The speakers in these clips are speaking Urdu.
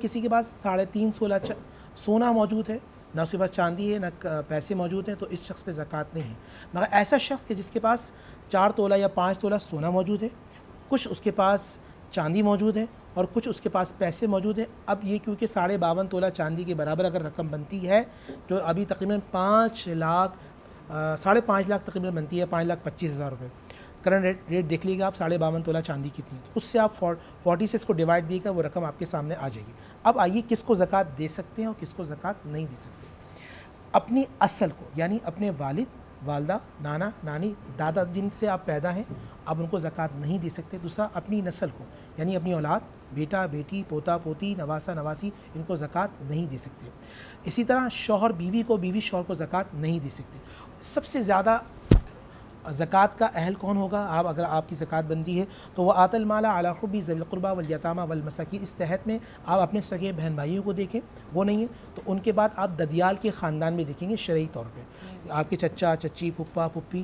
کسی کے پاس 3.5 تولہ سونا موجود ہے، نہ اس کے پاس چاندی ہے، نہ پیسے موجود ہیں، تو اس شخص پہ زکوٰۃ نہیں ہے. مگر ایسا شخص کہ جس کے پاس 4 تولہ یا 5 تولہ سونا موجود ہے، کچھ اس کے پاس چاندی موجود ہے اور کچھ اس کے پاس پیسے موجود ہیں. اب یہ کیونکہ 52.5 تولہ چاندی کے برابر اگر رقم بنتی ہے، جو ابھی تقریباً 5 لاکھ 5.5 لاکھ تقریباً بنتی ہے، 5,25,000 روپے. کرنٹ ریٹ دیکھ لیجیے آپ، 52.5 تولہ چاندی کتنی ہے، اس سے آپ 40 سے اس کو ڈیوائڈ دے کر وہ رقم آپ کے سامنے آ جائے گی. اب آئیے کس کو زکوٰۃ دے سکتے ہیں اور کس کو زکوٰۃ نہیں دے سکتے. اپنی اصل کو، یعنی اپنے والد، والدہ، نانا، نانی، دادا جن سے آپ پیدا ہیں، آپ ان کو زکوٰۃ نہیں دے سکتے. دوسرا اپنی نسل کو، یعنی اپنی اولاد، بیٹا، بیٹی، پوتا، پوتی، نواسہ، نواسی، ان کو زکوٰۃ نہیں دے سکتے. اسی طرح شوہر بیوی کو، بیوی شوہر کو زکوٰۃ نہیں دے سکتے. سب سے زیادہ زکوٰۃ کا اہل کون ہوگا؟ اگر آپ کی زکوٰۃ بنتی ہے تو وہ آت المال علی حبہ ذوی القربی والیتامى والمساکین. اس تحت میں آپ اپنے سگے بہن بھائیوں کو دیکھیں، وہ نہیں ہے تو ان کے بعد آپ ددیال کے خاندان میں دیکھیں گے شرعی طور پہ، آپ کے چچا، چچی، پھپھا، پھپھی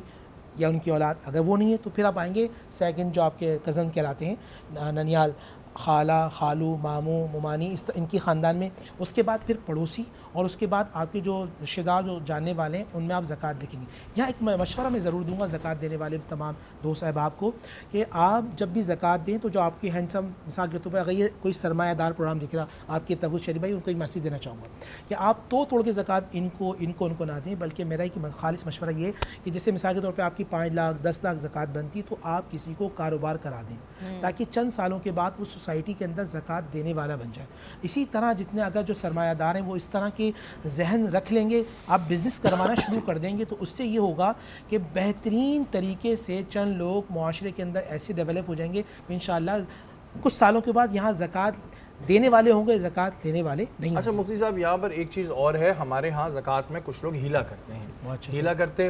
یا ان کی اولاد. اگر وہ نہیں ہے تو پھر آپ آئیں گے سیکنڈ جو آپ کے کزن کہلاتے ہیں، ننیال، خالہ، خالو، ماموں، ممانی، ان کی خاندان میں. اس کے بعد پھر پڑوسی، اور اس کے بعد آپ کے جو رشتہ دار جو جاننے والے ہیں ان میں آپ زکوٰۃ دیکھیں گے. یہاں ایک مشورہ میں ضرور دوں گا زکوٰۃ دینے والے تمام دوست احباب کو کہ آپ جب بھی زکوٰۃ دیں تو جو آپ کی ہینڈسم مثال کے طور پر اگر یہ کوئی سرمایہ دار پروگرام دکھ رہا آپ کے تحفظ شریف بھائی، ان کو ایک میسیج دینا چاہوں گا کہ آپ توڑ کے زکوٰۃ ان کو نہ دیں، بلکہ میرا ایک خالص مشورہ یہ کہ جیسے مثال کے طور پہ آپ کی 5 لاکھ 10 لاکھ زکوٰۃ بنتی تو آپ کسی کو کاروبار کرا دیں تاکہ چند سالوں کے بعد وہ سوسائٹی کے اندر زکوٰۃ دینے والا بن جائے. اسی طرح جتنے اگر جو سرمایہ دار ہیں وہ اس طرح کے ذہن رکھ لیں گے، آپ بزنس کروانا شروع کر دیں گے، تو اس سے یہ ہوگا کہ بہترین طریقے سے چند لوگ معاشرے کے اندر ایسے ڈیولپ ہو جائیں گے کہ انشاءاللہ کچھ سالوں کے بعد یہاں زکوٰۃ دینے والے ہوں گے، زکوٰۃ لینے والے نہیں. اچھا مفتی صاحب، یہاں پر ایک چیز اور ہے، ہمارے ہاں زکوٰۃ میں کچھ لوگ ہیلا کرتے ہیں، ہیلا کرتے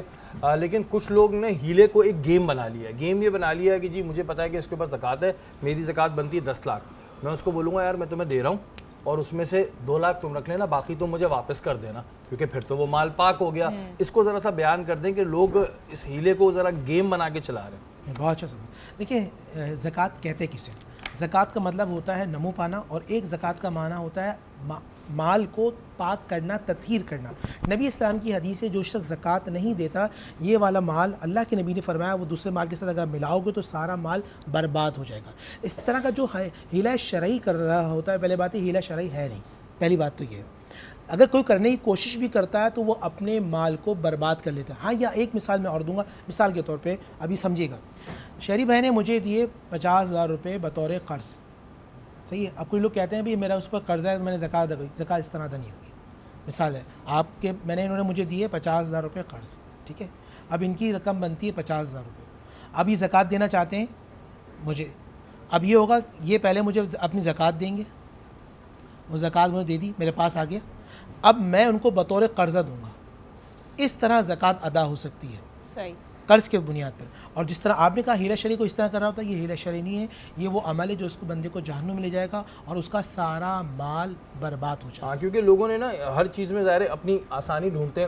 لیکن کچھ لوگ نے ہیلے کو ایک گیم بنا لیا ہے. گیم یہ بنا لیا ہے کہ جی مجھے پتا ہے کہ اس کے اوپر زکوٰۃ ہے، میری زکوٰۃ بنتی ہے 10 لاکھ، میں اس کو بولوں گا یار میں تمہیں دے رہا ہوں اور اس میں سے 2 لاکھ تم رکھ لینا، باقی تم مجھے واپس کر دینا، کیونکہ پھر تو وہ مال پاک ہو گیا. اس کو ذرا سا بیان کر دیں کہ لوگ اس ہیلے کو ذرا گیم بنا کے چلا رہے ہیں. بہت اچھا سوال. دیکھیں زکوٰۃ کہتے کسے؟ زکوٰۃ کا مطلب ہوتا ہے نمو پانا، اور ایک زکوٰۃ کا معنی ہوتا ہے مال کو پاک کرنا، تطہیر کرنا. نبی اسلام کی حدیث ہے جو شخص زکوٰۃ نہیں دیتا یہ والا مال، اللہ کے نبی نے فرمایا وہ دوسرے مال کے ساتھ اگر ملاؤ گے تو سارا مال برباد ہو جائے گا. اس طرح کا جو ہیلہ شرعی کر رہا ہوتا ہے، پہلے بات یہ ہیلہ شرعی ہے نہیں، پہلی بات تو یہ ہے. اگر کوئی کرنے کی کوشش بھی کرتا ہے تو وہ اپنے مال کو برباد کر لیتا ہے. ہاں، یا ایک مثال میں اور دوں گا، مثال کے طور پہ ابھی سمجھیے گا. شہری بھائی نے مجھے دیے 50,000 روپے بطور قرض، صحیح ہے. اب کوئی لوگ کہتے ہیں بھی میرا اس پر قرض ہے میں نے زکوٰۃ ادا کی، زکوٰۃ اس طرح ادا نہیں ہوگی. مثال ہے آپ کے انہوں نے مجھے دیے 50,000 روپے قرض، ٹھیک ہے. اب ان کی رقم بنتی ہے 50,000 روپے. اب یہ زکوٰۃ دینا چاہتے ہیں مجھے. اب یہ ہوگا یہ پہلے مجھے اپنی زکوٰۃ دیں گے، وہ زکوٰۃ مجھے دے دی، میرے پاس آ گیا، اب میں ان کو بطور قرضہ دوں گا. اس طرح زکوٰۃ ادا ہو سکتی ہے، صحیح، قرض کے بنیاد پر. اور جس طرح آپ نے کہا ہیلہ شرعی کو اس طرح کر رہا ہوتا ہے، یہ ہیلہ شرعی نہیں ہے، یہ وہ عمل ہے جو اس کو بندے کو جہنم میں لے جائے گا اور اس کا سارا مال برباد ہو جائے گا. ہاں، کیونکہ لوگوں نے نا ہر چیز میں ظاہر ہے اپنی آسانی ڈھونڈتے ہیں.